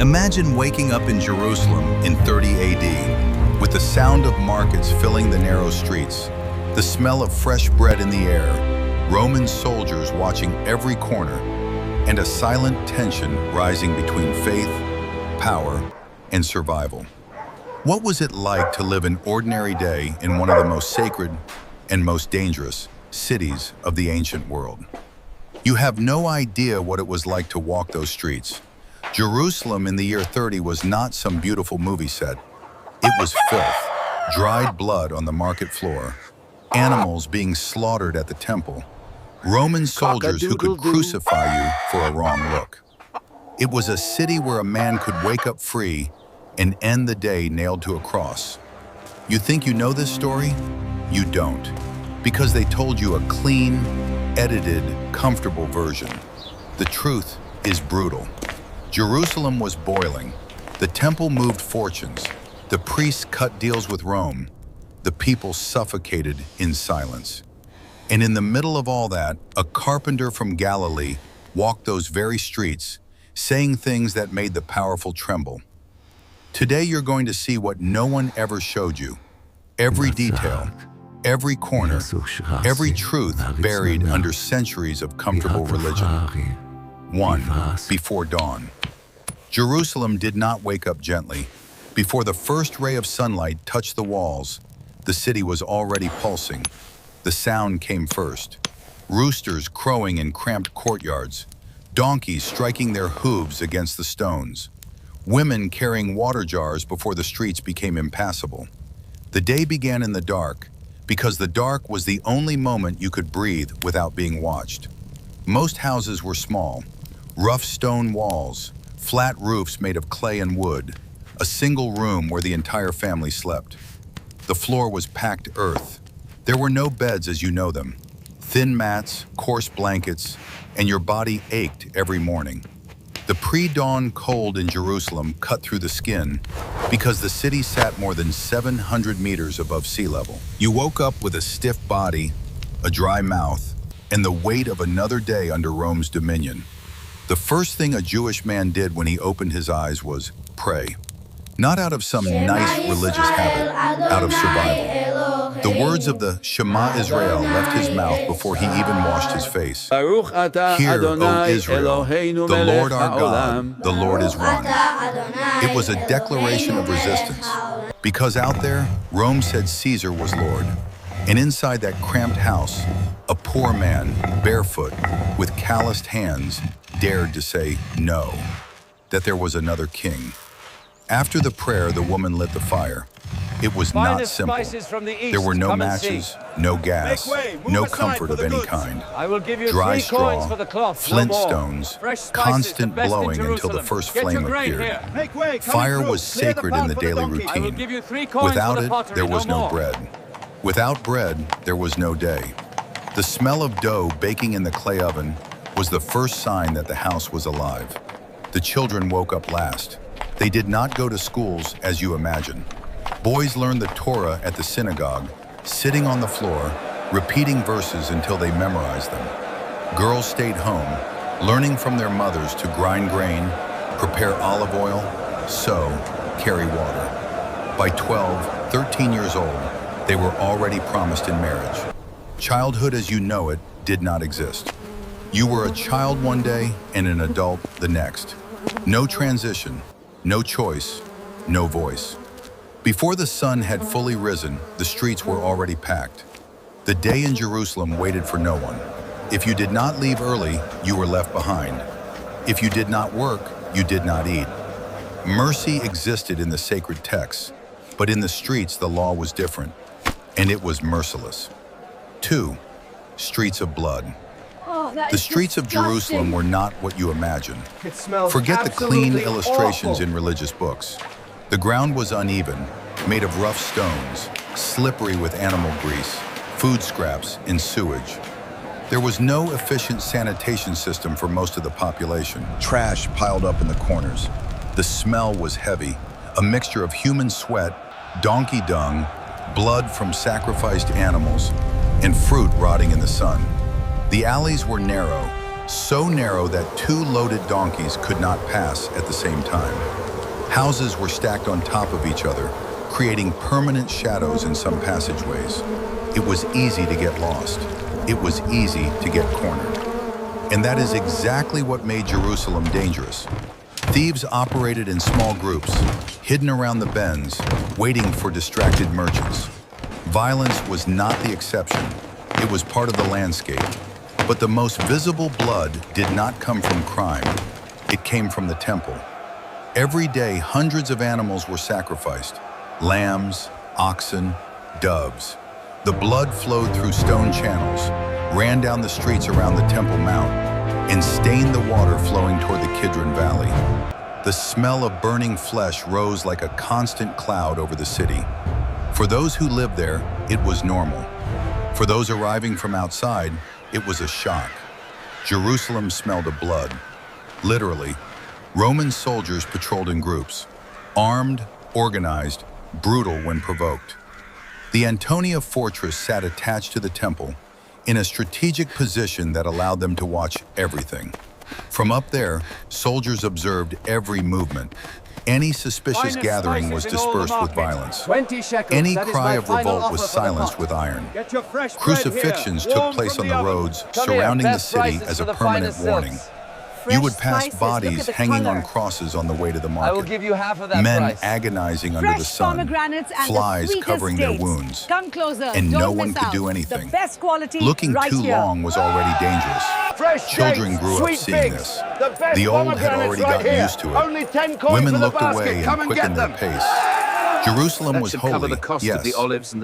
Imagine waking up in Jerusalem in 30 AD, with the sound of markets filling the narrow streets, the smell of fresh bread in the air, Roman soldiers watching every corner, and a silent tension rising between faith, power, and survival. What was it like to live an ordinary day in one of the most sacred and most dangerous cities of the ancient world? You have no idea what it was like to walk those streets. Jerusalem in the year 30 was not some beautiful movie set. It was filth, dried blood on the market floor, animals being slaughtered at the temple, Roman soldiers who could crucify you for a wrong look. It was a city where a man could wake up free and end the day nailed to a cross. You think you know this story? You don't, because they told you a clean, edited, comfortable version. The truth is brutal. Jerusalem was boiling. The temple moved fortunes. The priests cut deals with Rome. The people suffocated in silence. And in the middle of all that, a carpenter from Galilee walked those very streets, saying things that made the powerful tremble. Today you're going to see what no one ever showed you. Every detail, every corner, every truth buried under centuries of comfortable religion. 1. Before dawn. Jerusalem did not wake up gently. Before the first ray of sunlight touched the walls, the city was already pulsing. The sound came first. Roosters crowing in cramped courtyards, donkeys striking their hooves against the stones, women carrying water jars before the streets became impassable. The day began in the dark, because the dark was the only moment you could breathe without being watched. Most houses were small, rough stone walls, flat roofs made of clay and wood, a single room where the entire family slept. The floor was packed earth. There were no beds as you know them, thin mats, coarse blankets, and your body ached every morning. The pre-dawn cold in Jerusalem cut through the skin because the city sat more than 700 meters above sea level. You woke up with a stiff body, a dry mouth, and the weight of another day under Rome's dominion. The first thing a Jewish man did when he opened his eyes was pray. Not out of some nice religious habit, out of survival. The words of the Shema Israel left his mouth before he even washed his face. Hear, O Israel, the Lord our God, the Lord is one. It was a declaration of resistance, because out there, Rome said Caesar was Lord. And inside that cramped house, a poor man, barefoot, with calloused hands, dared to say no, that there was another king. After the prayer, the woman lit the fire. It was not simple. There were no matches, no gas, no comfort of any kind. Dry straw, flint stones, constant blowing until the first flame appeared. Fire was sacred in the daily routine. Without it, there was no bread. Without bread, there was no day. The smell of dough baking in the clay oven was the first sign that the house was alive. The children woke up last. They did not go to schools as you imagine. Boys learned the Torah at the synagogue, sitting on the floor, repeating verses until they memorized them. Girls stayed home, learning from their mothers to grind grain, prepare olive oil, sew, carry water. By 12, 13 years old, they were already promised in marriage. Childhood as you know it did not exist. You were a child one day and an adult the next. No transition, no choice, no voice. Before the sun had fully risen, the streets were already packed. The day in Jerusalem waited for no one. If you did not leave early, you were left behind. If you did not work, you did not eat. Mercy existed in the sacred texts, but in the streets the law was different, and it was merciless. 2. Streets of blood. The streets of Jerusalem were not what you imagine. Forget the clean illustrations in religious books. The ground was uneven, made of rough stones, slippery with animal grease, food scraps, and sewage. There was no efficient sanitation system for most of the population. Trash piled up in the corners. The smell was heavy, a mixture of human sweat, donkey dung, blood from sacrificed animals, and fruit rotting in the sun. The alleys were narrow, so narrow that two loaded donkeys could not pass at the same time. Houses were stacked on top of each other, creating permanent shadows in some passageways. It was easy to get lost. It was easy to get cornered. And that is exactly what made Jerusalem dangerous. Thieves operated in small groups, hidden around the bends, waiting for distracted merchants. Violence was not the exception. It was part of the landscape. But the most visible blood did not come from crime. It came from the temple. Every day, hundreds of animals were sacrificed: lambs, oxen, doves. The blood flowed through stone channels, ran down the streets around the Temple Mount, and stained the water flowing toward the Kidron Valley. The smell of burning flesh rose like a constant cloud over the city. For those who lived there, it was normal. For those arriving from outside, it was a shock. Jerusalem smelled of blood. Literally, Roman soldiers patrolled in groups, armed, organized, brutal when provoked. The Antonia fortress sat attached to the temple in a strategic position that allowed them to watch everything. From up there, soldiers observed every movement. Any suspicious gathering was dispersed with violence. Any cry of revolt was silenced with iron. Crucifixions took place on the roads surrounding the city as a permanent warning. You would pass bodies hanging on crosses on the way to the market. I will give you half of that Men price. agonizing under the sun, flies covering their wounds, Come closer, and no don't one miss could out. do anything. The best quality Looking right too here. long was already dangerous. Children grew up seeing this. The old had already gotten used to it. Women looked away and quickened their pace. Jerusalem was holy, yes,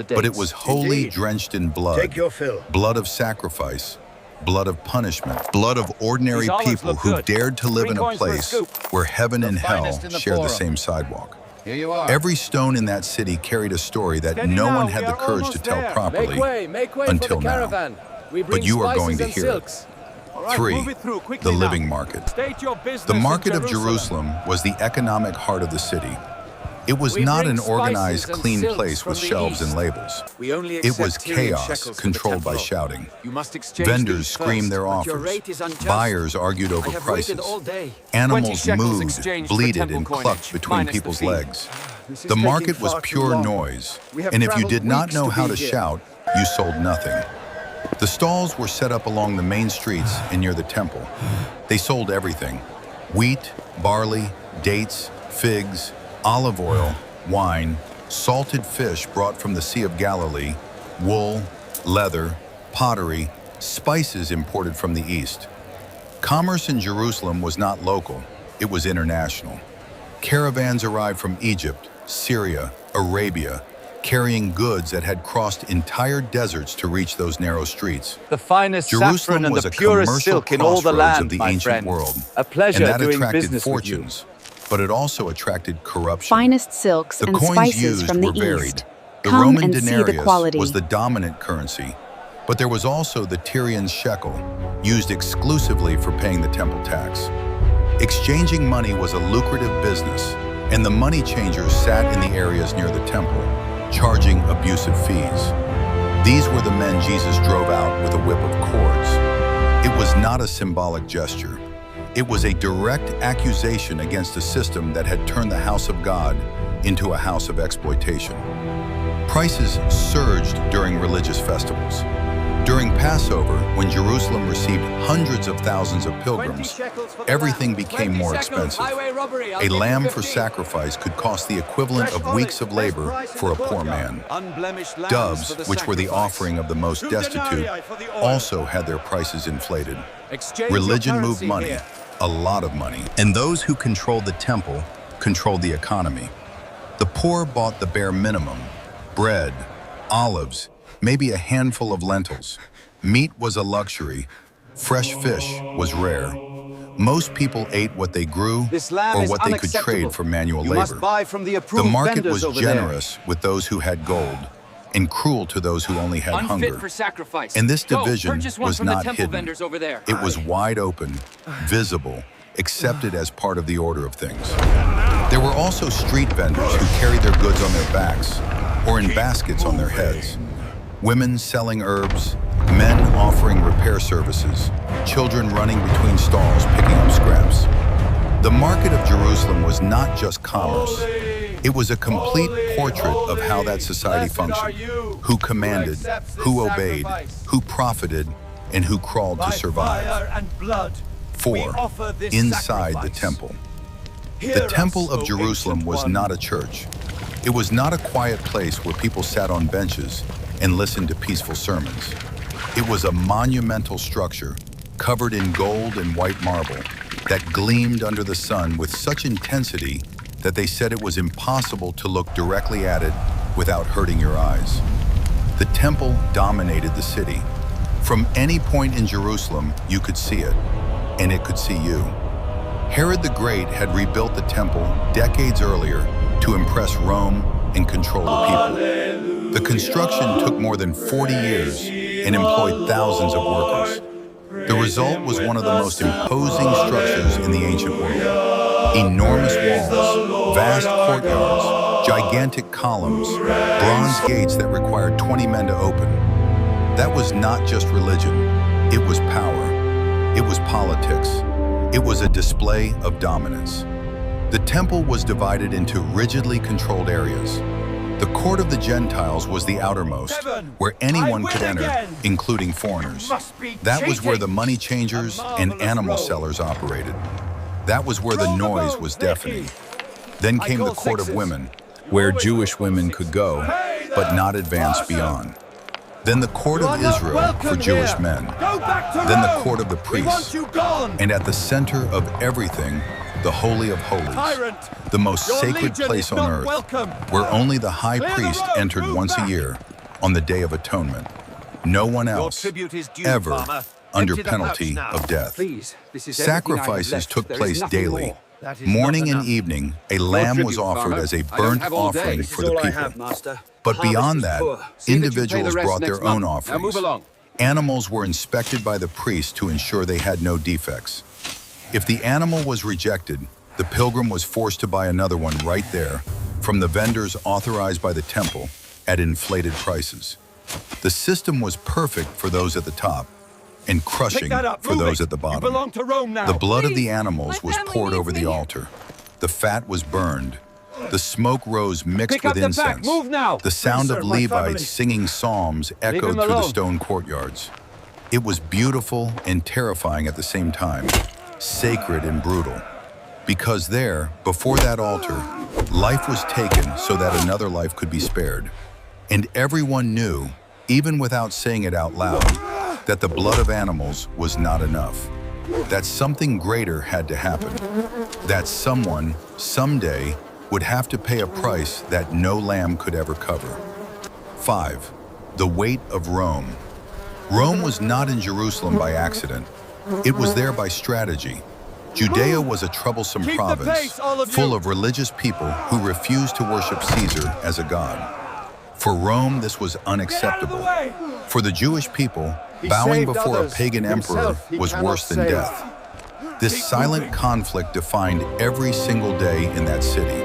but it was wholly drenched in blood. Take your fill. Blood of sacrifice, blood of punishment, blood of ordinary These olives people look who good. dared to live 3 in a coins for a place scoop. where heaven and hell finest in the share the forum. same sidewalk. Here you are. Every stone in that city carried a story that Steady no now, one we had the are courage to almost tell there. properly Make way until for the now. caravan. We bring But you are spices going to and hear silks. it. All right, 3. move it through quickly The now. living market. State your business The in market of Jerusalem was the economic heart of the city. It was We not bring an spices organized, and clean silks place from with the shelves east. and labels. We only It was accept Tyrian chaos shekels for the controlled by temple. shouting. You must exchange Vendors these screamed first. their But your offers. rate is unjust. Buyers argued over I have prices. waited all day. 20 Animals shekels moved, exchanged for bleated, temple and coinage, clucked between minus the people's fee. legs. This is The taking market was far too pure long. noise, We have and if you traveled did not weeks know to how be to here. shout, you sold nothing. The stalls were set up along the main streets and near the temple. They sold everything: wheat, barley, dates, figs, olive oil, wine, salted fish brought from the Sea of Galilee, wool, leather, pottery, spices imported from the east. Commerce in Jerusalem was not local, it was international. Caravans arrived from Egypt, Syria, Arabia, carrying goods that had crossed entire deserts to reach those narrow streets. The finest Jerusalem saffron and was the a purest commercial silk in all the crossroads land, of the my ancient friend. world, A pleasure and that doing attracted business with you. fortunes, but it also attracted corruption. Finest silks The and coins spices used from the were varied. east. The Come Roman and see the denarius quality. was the dominant currency, but there was also the Tyrian shekel, used exclusively for paying the temple tax. Exchanging money was a lucrative business, and the money changers sat in the areas near the temple, charging abusive fees. These were the men Jesus drove out with a whip of cords. It was not a symbolic gesture. It was a direct accusation against a system that had turned the house of God into a house of exploitation. Prices surged during religious festivals. During Passover, when Jerusalem received hundreds of thousands of pilgrims, everything became more expensive. A lamb for sacrifice could cost the equivalent of weeks of labor for a poor man. Doves, which were the offering of the most destitute, also had their prices inflated. Religion moved money, a lot of money, and those who controlled the temple controlled the economy. The poor bought the bare minimum: bread, olives, maybe a handful of lentils. Meat was a luxury. Fresh fish was rare. Most people ate what they grew This lamb or is what they could unacceptable. trade for manual You labor. must buy from the The approved market vendors was over generous with those who had gold and cruel to those who only had Unfit hunger. for sacrifice. And this Go, division purchase one was from not the temple hidden. vendors over there. It was wide open, visible, accepted as part of the order of things. There were also street vendors who carried their goods on their backs or in baskets on their heads. Women selling herbs, Men offering repair services, children running between stalls picking up scraps. The market of Jerusalem was not just commerce. It was a complete portrait of how that society functioned, who commanded, who obeyed, who profited, and who crawled to survive. 4. Inside the temple. The Temple of Jerusalem was not a church. It was not a quiet place where people sat on benches and listened to peaceful sermons. It was a monumental structure covered in gold and white marble that gleamed under the sun with such intensity that they said it was impossible to look directly at it without hurting your eyes. The temple dominated the city. From any point in Jerusalem, you could see it, and it could see you. Herod the Great had rebuilt the temple decades earlier to impress Rome and control the people. The construction took more than 40 years and employed thousands of workers. The result was one of the most imposing structures in the ancient world. Enormous walls, vast courtyards, gigantic columns, bronze gates that required 20 men to open. That was not just religion, it was power. It was politics. It was a display of dominance. The temple was divided into rigidly controlled areas. The court of the Gentiles was the outermost, where anyone could enter, including foreigners. That was where the money changers and animal sellers operated. That was where the noise was deafening. Then came the court of women, where Jewish women could go, but not advance beyond. Then the court of Israel for Jewish men. Then the court of the priests. And at the center of everything, the Holy of Holies, the most sacred place on earth, where only the high priest entered once a year on the Day of Atonement. No one else, ever, under penalty of death. Sacrifices took place daily. Morning and evening, a lamb was offered as a burnt offering for the people. But beyond that, individuals brought their own offerings. Animals were inspected by the priest to ensure they had no defects. If the animal was rejected, the pilgrim was forced to buy another one right there from the vendors authorized by the temple at inflated prices. The system was perfect for those at the top and crushing for those at the bottom. The blood of the animals was poured over the altar. The fat was burned. The smoke rose mixed with incense. The sound of Levites singing psalms echoed through the stone courtyards. It was beautiful and terrifying at the same time, sacred and brutal. Because there, before that altar, life was taken so that another life could be spared. And everyone knew, even without saying it out loud, that the blood of animals was not enough. That something greater had to happen. That someone, someday, would have to pay a price that no lamb could ever cover. 5. The weight of Rome. Rome was not in Jerusalem by accident. It was there by strategy. Judea was a troublesome province, full of religious people who refused to worship Caesar as a god. For Rome, this was unacceptable. For the Jewish people, bowing before a pagan emperor was worse than death. This silent conflict defined every single day in that city.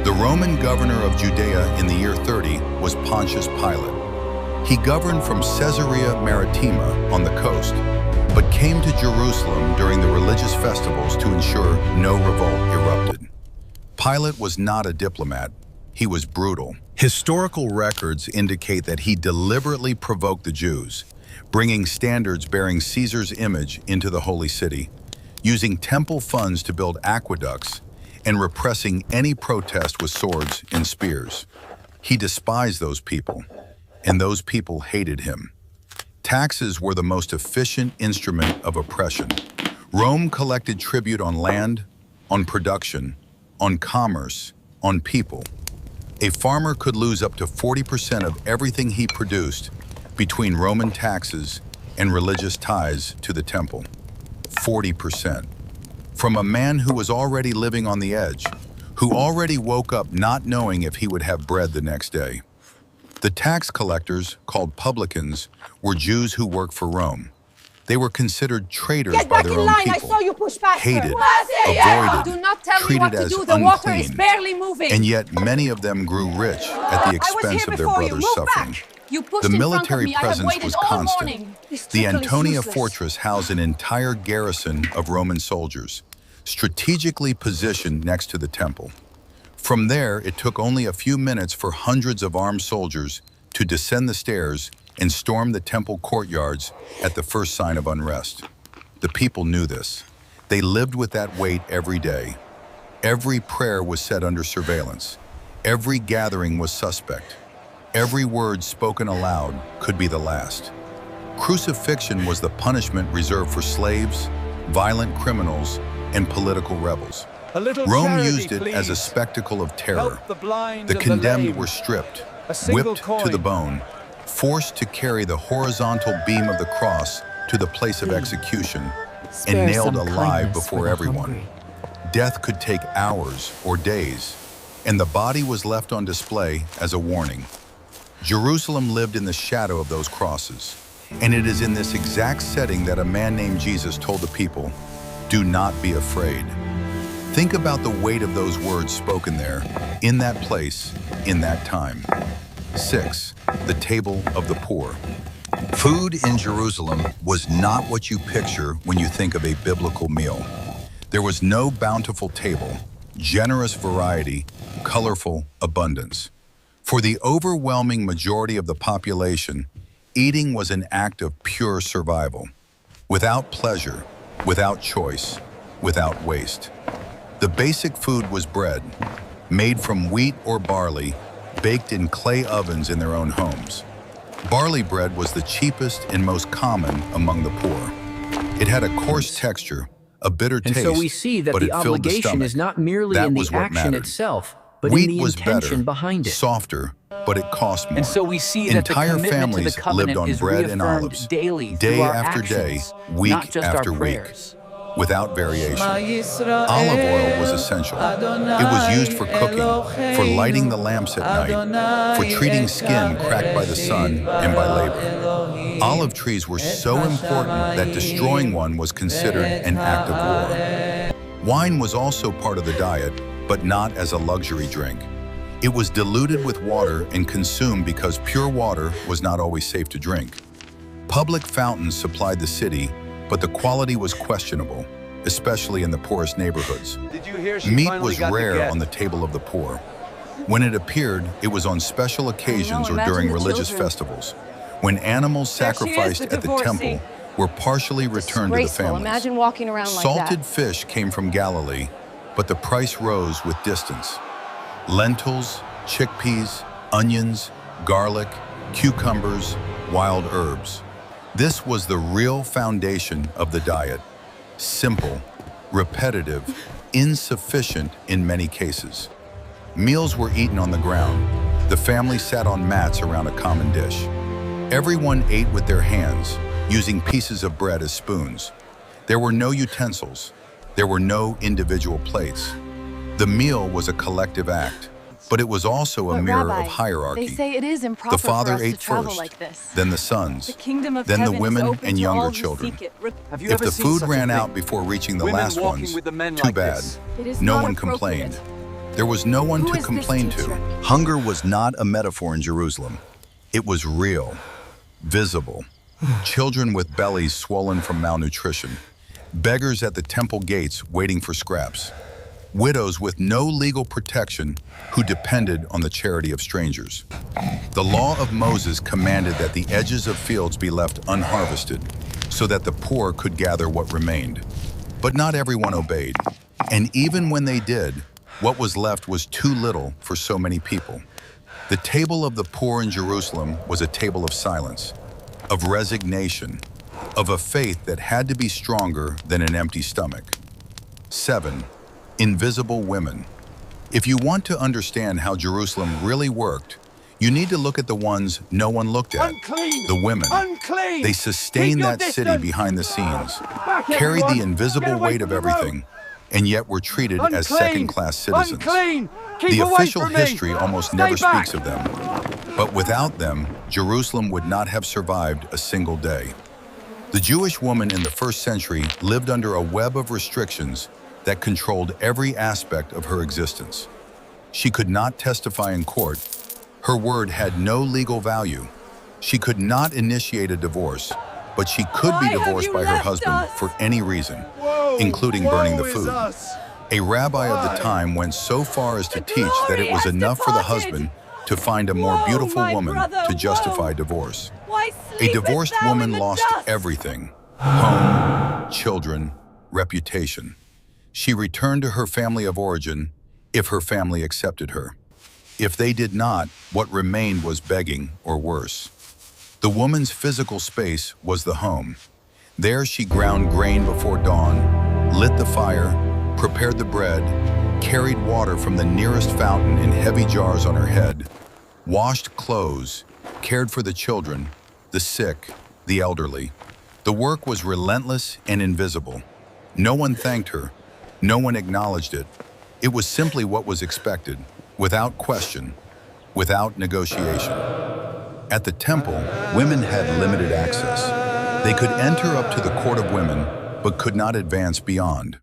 The Roman governor of Judea in the year 30 was Pontius Pilate. He governed from Caesarea Maritima on the coast, but came to Jerusalem during the religious festivals to ensure no revolt erupted. Pilate was not a diplomat. He was brutal. Historical records indicate that he deliberately provoked the Jews, bringing standards bearing Caesar's image into the holy city, using temple funds to build aqueducts, and repressing any protest with swords and spears. He despised those people, and those people hated him. Taxes were the most efficient instrument of oppression. Rome collected tribute on land, on production, on commerce, on people. A farmer could lose up to 40% of everything he produced between Roman taxes and religious ties to the temple. 40%. From a man who was already living on the edge, who already woke up not knowing if he would have bread the next day. The tax collectors, called publicans, were Jews who worked for Rome. They were considered traitors by their own people, hated, avoided, Do not tell me treated what to as do. The water is unclean, barely moving. and yet many of them grew rich at the expense of their brothers' suffering. You pushed The in front of military me. I have presence waited was all constant. morning. This The trickle is Antonia useless. fortress housed an entire garrison of Roman soldiers, strategically positioned next to the temple. From there, it took only a few minutes for hundreds of armed soldiers to descend the stairs and storm the temple courtyards at the first sign of unrest. The people knew this. They lived with that weight every day. Every prayer was set under surveillance. Every gathering was suspect. Every word spoken aloud could be the last. Crucifixion was the punishment reserved for slaves, violent criminals, and political rebels. A little Rome charity, used it as a please. spectacle of terror. Help the blind The and condemned lame. were stripped, A single whipped to the coin. bone, forced to carry the horizontal beam of the cross to the place of execution, and Spare nailed some alive kindness before for the everyone. hungry. Death could take hours or days, and the body was left on display as a warning. Jerusalem lived in the shadow of those crosses, and it is in this exact setting that a man named Jesus told the people, "Do not be afraid." Think about the weight of those words spoken there, in that place, in that time. 6. The table of the poor. Food in Jerusalem was not what you picture when you think of a biblical meal. There was no bountiful table, generous variety, colorful abundance. For the overwhelming majority of the population, eating was an act of pure survival, without pleasure, without choice, without waste. The basic food was bread, made from wheat or barley, baked in clay ovens in their own homes. Barley bread was the cheapest and most common among the poor. It had a coarse texture, a bitter And taste, so we see that but the it filled the obligation stomach. is not merely That in was the what action mattered. itself, but Wheat in the was intention better, behind it. softer, but it cost more. And so we see that the Entire commitment to the families covenant lived on is bread and reaffirmed olives, daily day through our after day, actions, week not just after our week, prayers. without variation. Olive oil was essential. It was used for cooking, for lighting the lamps at night, for treating skin cracked by the sun and by labor. Olive trees were so important that destroying one was considered an act of war. Wine was also part of the diet, but not as a luxury drink. It was diluted with water and consumed because pure water was not always safe to drink. Public fountains supplied the city, but the quality was questionable, especially in the poorest neighborhoods. Did you hear she Meat finally was got rare get? on the table of the poor. When it appeared, it was on special occasions or imagine during the religious children. festivals, when animals There she is, sacrificed the at the divorcee. temple were partially returned to the Disgraceful. families. Imagine walking around like Salted that. fish came from Galilee, but the price rose with distance. Lentils, chickpeas, onions, garlic, cucumbers, wild herbs. This was the real foundation of the diet. Simple, repetitive, insufficient in many cases. Meals were eaten on the ground. The family sat on mats around a common dish. Everyone ate with their hands, using pieces of bread as spoons. There were no utensils. There were no individual plates. The meal was a collective act, but it was also a But mirror Rabbi, of hierarchy. They say it is improper The father for us ate to travel first, like this. then the sons, The kingdom of then the heaven is women open and to younger all who children. seek it. Have you If ever the seen food such a ran thing? out before reaching the Women last walking ones, with the men too like bad. this. It is No not one appropriate. complained. There was no one Who to is this complain to. teacher? Hunger was not a metaphor in Jerusalem. It was real, visible. Children with bellies swollen from malnutrition. Beggars at the temple gates waiting for scraps. Widows with no legal protection who depended on the charity of strangers. The law of Moses commanded that the edges of fields be left unharvested so that the poor could gather what remained. But not everyone obeyed. And even when they did, what was left was too little for so many people. The table of the poor in Jerusalem was a table of silence, of resignation, of a faith that had to be stronger than an empty stomach. 7. Invisible women. If you want to understand how Jerusalem really worked, you need to look at the ones no one looked at, Unclean! the women. Unclean! They sustained Keep your that city distance! behind the scenes, Back, carried everyone! the invisible Get away weight of from the road! everything, and yet were treated as Unclean! second-class citizens. Unclean! Keep The away official from me! history almost Stay never back! speaks of them. But without them, Jerusalem would not have survived a single day. The Jewish woman in the first century lived under a web of restrictions that controlled every aspect of her existence. She could not testify in court. Her word had no legal value. She could not initiate a divorce, but she could be Why have divorced you by her left husband us? for any reason, including burning the food. A rabbi of the time went so far as to teach that it was glory has enough for the departed. husband to find a more Woe, beautiful my woman brother, to justify woe. divorce. Why A sleepest divorced thou in woman the lost dust? everything: home, children, reputation. She returned to her family of origin if her family accepted her. If they did not, what remained was begging or worse. The woman's physical space was the home. There she ground grain before dawn, lit the fire, prepared the bread, carried water from the nearest fountain in heavy jars on her head, washed clothes, cared for the children, the sick, the elderly. The work was relentless and invisible. No one thanked her. No one acknowledged it. It was simply what was expected, without question, without negotiation. At the temple, women had limited access. They could enter up to the court of women, but could not advance beyond.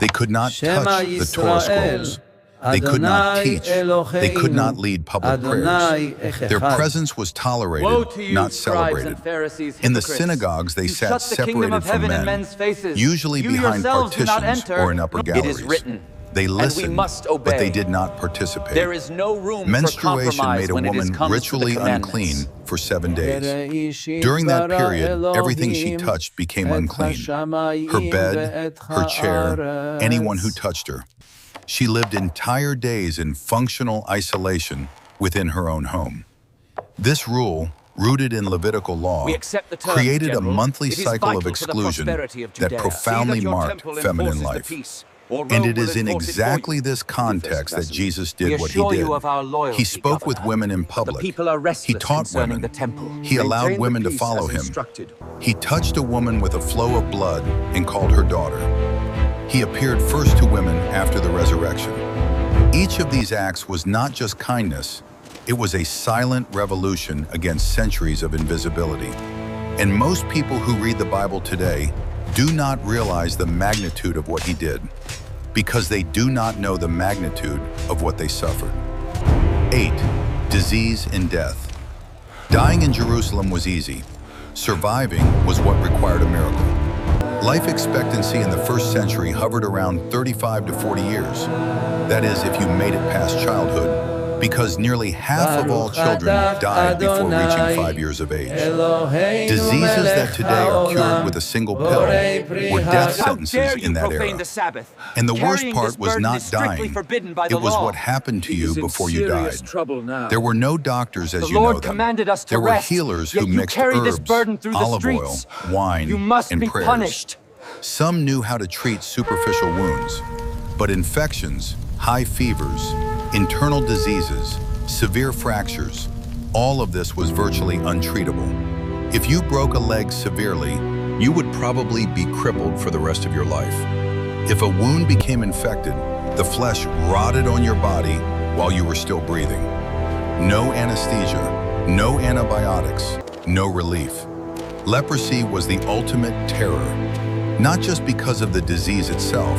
They could not touch the Torah scrolls. They could not teach. They could not lead public prayers. Their presence was Woe tolerated, to you, not scribes celebrated. and Pharisees, In the hypocrites. synagogues, they You sat shut the kingdom separated of from heaven in men, men's faces. usually You behind yourselves do not partitions enter. or in upper It galleries. is written, They and we listened, must but they obey. did not participate. There is no room for Menstruation compromise made a when it woman comes ritually to the unclean commandments. for 7 days. During that period, everything she touched became unclean. Her bed, her chair, anyone who touched her. She lived entire days in functional isolation within her own home. This rule, rooted in Levitical law, We accept the terms, created a General. monthly It is cycle of vital to the exclusion prosperity of that Judea. profoundly See that your marked temple feminine enforces the life. peace, or And Rome it will is in enforce it for exactly you. this context that Jesus did We what he assure did. you of our loyalty, He spoke with Governor. women in The public. people are restless He taught concerning women. the temple. He allowed women to follow him. He touched a woman with a flow of blood and called her daughter. He appeared first to women after the resurrection. Each of these acts was not just kindness, it was a silent revolution against centuries of invisibility. And most people who read the Bible today do not realize the magnitude of what he did, because they do not know the magnitude of what they suffered. 8. Disease and death. Dying in Jerusalem was easy. Surviving was what required a miracle. Life expectancy in the first century hovered around 35 to 40 years. That is, if you made it past childhood, because nearly half of all children died before reaching 5 years of age. Diseases that today are cured with a single pill were death How dare sentences you in that profane era. the Sabbath? And the worst Carrying part this was burden not is strictly dying. forbidden by the It was law. what happened to you before you died. Trouble now. There were no doctors, as The you know Lord them. commanded us to There were rest, healers yet who you mixed carry this herbs, burden through the olive oil, streets. wine, You must and be prayers. punished. Some knew how to treat superficial wounds, but infections, high fevers, internal diseases, severe fractures, all of this was virtually untreatable. If you broke a leg severely, you would probably be crippled for the rest of your life. If a wound became infected, the flesh rotted on your body while you were still breathing. No anesthesia, no antibiotics, no relief. Leprosy was the ultimate terror, not just because of the disease itself,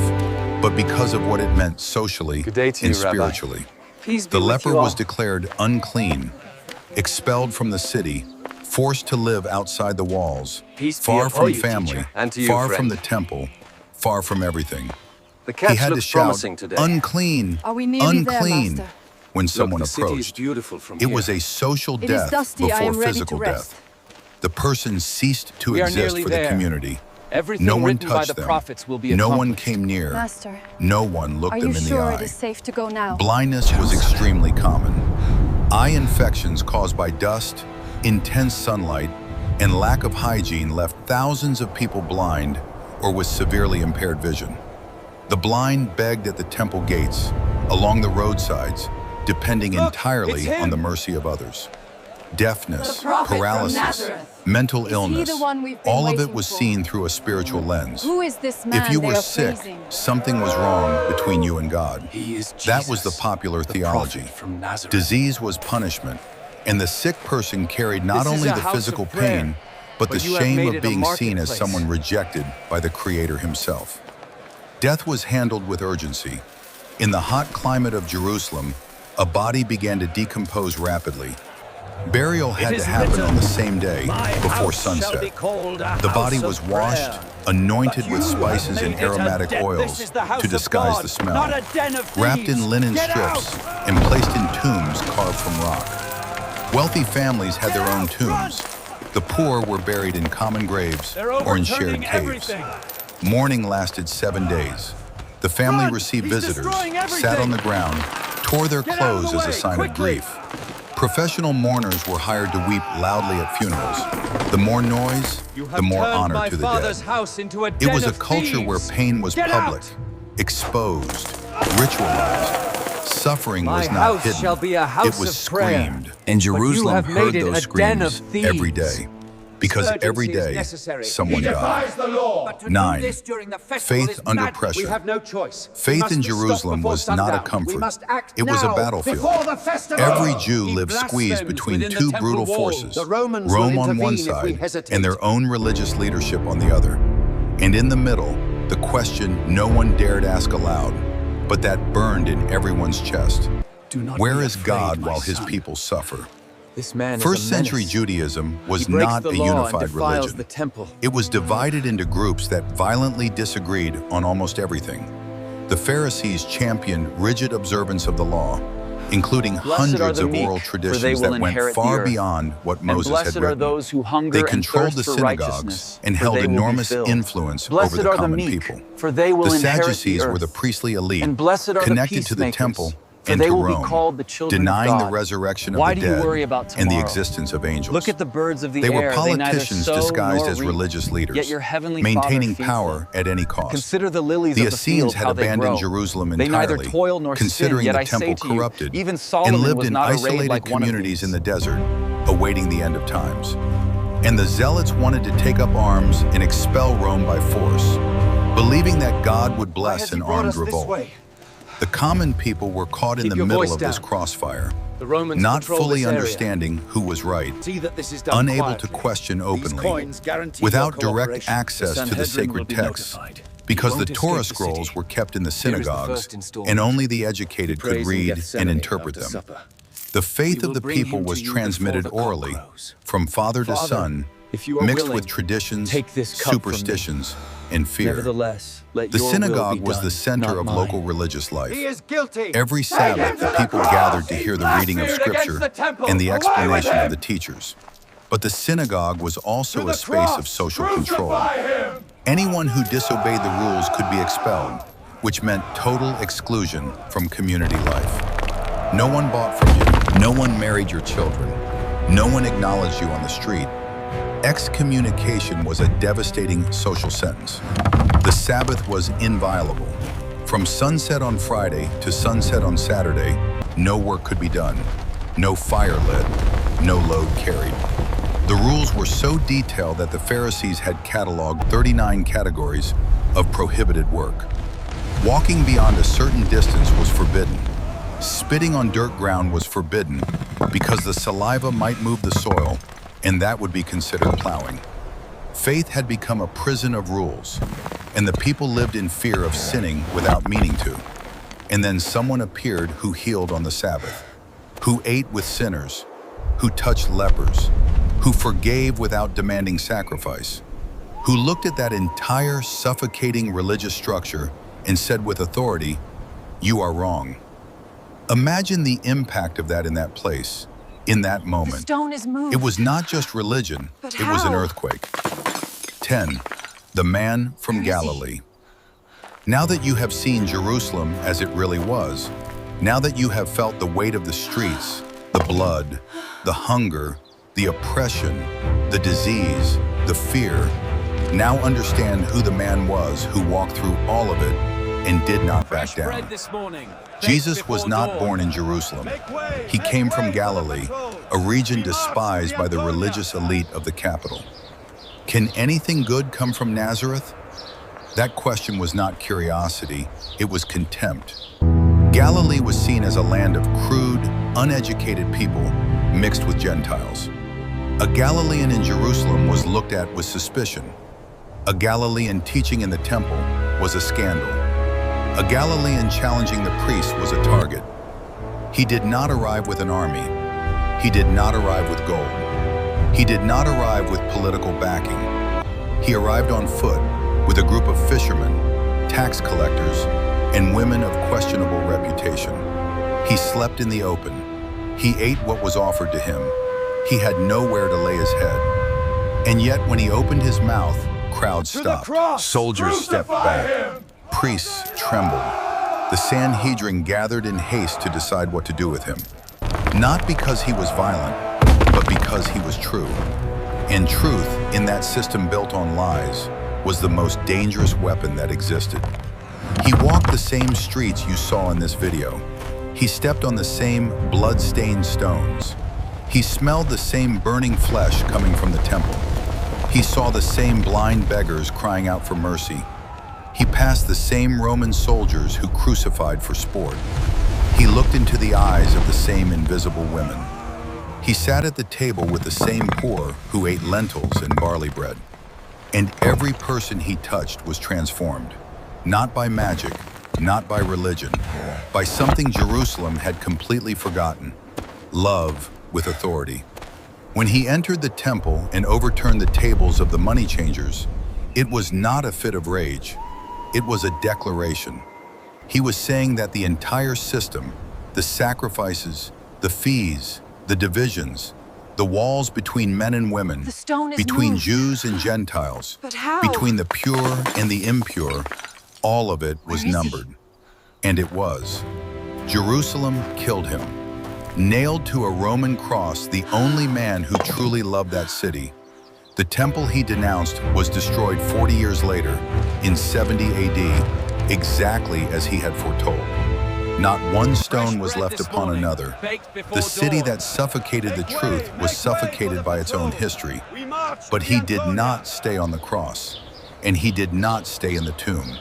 but because of what it meant socially Good day to and you, Rabbi. spiritually. Peace be The with leper you all. was declared unclean, expelled from the city, forced to live outside the walls, Peace be far upon from you, family, teacher. And to you, far friend. from the temple, far from everything. The He catch had to looks shout, promising today. "Unclean, Are we nearly there, unclean," Master? when Look, someone the city is approached. beautiful from It here. was a social It is death dusty, I am before ready physical to rest. death. The person ceased to We are exist nearly for the there. community. Everything No one written by touched the them. prophets will be No one accomplished. came near. Master, No one looked are them you in the sure eye. it is safe to go now? Blindness was extremely common. Eye infections caused by dust, intense sunlight, and lack of hygiene left thousands of people blind or with severely impaired vision. The blind begged at the temple gates, along the roadsides, depending Look, entirely it's him. on the mercy of others. Deafness, The prophet from paralysis, Nazareth. mental Is he illness, the one we've been all of it waiting was for? seen through a spiritual lens. Who is this man If you they were are sick, praising? something was wrong between you and God. He is Jesus, That was the popular the theology. prophet from Nazareth. Disease was punishment, and the sick person carried not This is only a the house physical of prayer, pain, but the but you have shame made of it a being seen as marketplace. someone rejected by the Creator himself. Death was handled with urgency. In the hot climate of Jerusalem, a body began to decompose rapidly. Burial had to happen on the same day before sunset. The body was washed, anointed with spices and aromatic oils to disguise the smell, wrapped in linen strips and placed in tombs carved from rock. Wealthy families had their own tombs. The poor were buried in common graves or in shared caves. Mourning lasted 7 days. The family received visitors, sat on the ground, tore their clothes as a sign of grief. Professional mourners were hired to weep loudly at funerals. The more noise, the more honor to the dead. It was a culture where pain was public, exposed, ritualized. Suffering was not hidden. It was screamed. And Jerusalem heard those screams every day. Because every day, someone died. 9. Faith under pressure. Faith in Jerusalem was not a comfort. It was a battlefield. Every Jew lived squeezed between two brutal forces, Rome on one side and their own religious leadership on the other. And in the middle, the question no one dared ask aloud, but that burned in everyone's chest. Where is God while his people suffer? First century Judaism was not a unified religion. It was divided into groups that violently disagreed on almost everything. The Pharisees championed rigid observance of the law, including hundreds of oral traditions that went far beyond what Moses had written. They controlled the synagogues and held enormous influence over the common people. The Sadducees were the priestly elite, connected to the temple and to Rome, denying the resurrection of the dead and the existence of angels. Look at the birds of the They were air. politicians They neither sow disguised nor as reap, religious leaders, yet your heavenly maintaining Father power feeds them. at any cost. Consider the lilies The of the field, Essenes had how they abandoned grow. Jerusalem They neither entirely, toil nor considering sin, yet the I say temple to you, corrupted, even Solomon and lived was in not arrayed isolated like one of communities these. in the desert, awaiting the end of times. And the Zealots wanted to take up arms and expel Rome by force, believing that God would bless an armed revolt. The common people were caught in the middle of this crossfire, not fully understanding who was right, unable to question openly, without direct access to the sacred texts, because the Torah scrolls were kept in the synagogues and only the educated could read and interpret them. The faith of the people was transmitted orally, from father to son, mixed with traditions, superstitions, and fear. The synagogue was the center of local religious life. Every Sabbath, the people gathered to hear the reading of Scripture and the explanation of the teachers. But the synagogue was also a space of social control. Anyone who disobeyed the rules could be expelled, which meant total exclusion from community life. No one bought from you. No one married your children. No one acknowledged you on the street. Excommunication was a devastating social sentence. The Sabbath was inviolable. From sunset on Friday to sunset on Saturday, no work could be done, no fire lit, no load carried. The rules were so detailed that the Pharisees had cataloged 39 categories of prohibited work. Walking beyond a certain distance was forbidden. Spitting on dirt ground was forbidden because the saliva might move the soil, and that would be considered plowing. Faith had become a prison of rules, and the people lived in fear of sinning without meaning to. And then someone appeared who healed on the Sabbath, who ate with sinners, who touched lepers, who forgave without demanding sacrifice, who looked at that entire suffocating religious structure and said with authority, "You are wrong." Imagine the impact of that in that place, in that moment. The stone is moved. It was not just religion, But it was an how? earthquake. 10. The man from Galilee. Now that you have seen Jerusalem as it really was, now that you have felt the weight of the streets, the blood, the hunger, the oppression, the disease, the fear, now understand who the man was who walked through all of it and did not back down. Jesus was not born in Jerusalem. He came from Galilee, a region despised by the religious elite of the capital. Can anything good come from Nazareth? That question was not curiosity, it was contempt. Galilee was seen as a land of crude, uneducated people mixed with Gentiles. A Galilean in Jerusalem was looked at with suspicion. A Galilean teaching in the temple was a scandal. A Galilean challenging the priests was a target. He did not arrive with an army. He did not arrive with gold. He did not arrive with political backing. He arrived on foot with a group of fishermen, tax collectors, and women of questionable reputation. He slept in the open. He ate what was offered to him. He had nowhere to lay his head. And yet when he opened his mouth, crowds stopped. Soldiers stepped back. Priests trembled. The Sanhedrin gathered in haste to decide what to do with him. Not because he was violent, but because he was true. And truth, in that system built on lies, was the most dangerous weapon that existed. He walked the same streets you saw in this video. He stepped on the same blood-stained stones. He smelled the same burning flesh coming from the temple. He saw the same blind beggars crying out for mercy. He passed the same Roman soldiers who crucified for sport. He looked into the eyes of the same invisible women. He sat at the table with the same poor who ate lentils and barley bread. And every person he touched was transformed, not by magic, not by religion, by something Jerusalem had completely forgotten: love with authority. When he entered the temple and overturned the tables of the money changers, it was not a fit of rage. It was a declaration. He was saying that the entire system, the sacrifices, the fees, the divisions, the walls between men and women, between Jews and Gentiles, between the pure and the impure, all of it was numbered. And it was. Jerusalem killed him. Nailed to a Roman cross, the only man who truly loved that city. The temple he denounced was destroyed 40 years later, in 70 AD, exactly as he had foretold. Not one stone was left upon another. The city that suffocated the truth was suffocated by its own history. But he did not stay on the cross, and he did not stay in the tomb.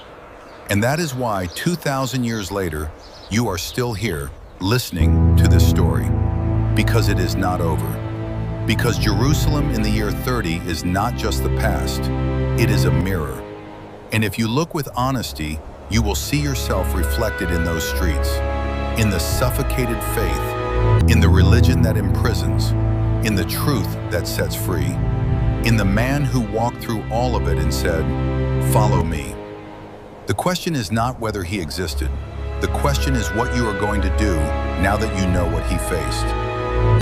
And that is why 2,000 years later, you are still here, listening to this story. Because it is not over. Because Jerusalem in the year 30 is not just the past, it is a mirror. And if you look with honesty, you will see yourself reflected in those streets, in the suffocated faith, in the religion that imprisons, in the truth that sets free, in the man who walked through all of it and said, "Follow me." The question is not whether he existed. The question is what you are going to do now that you know what he faced.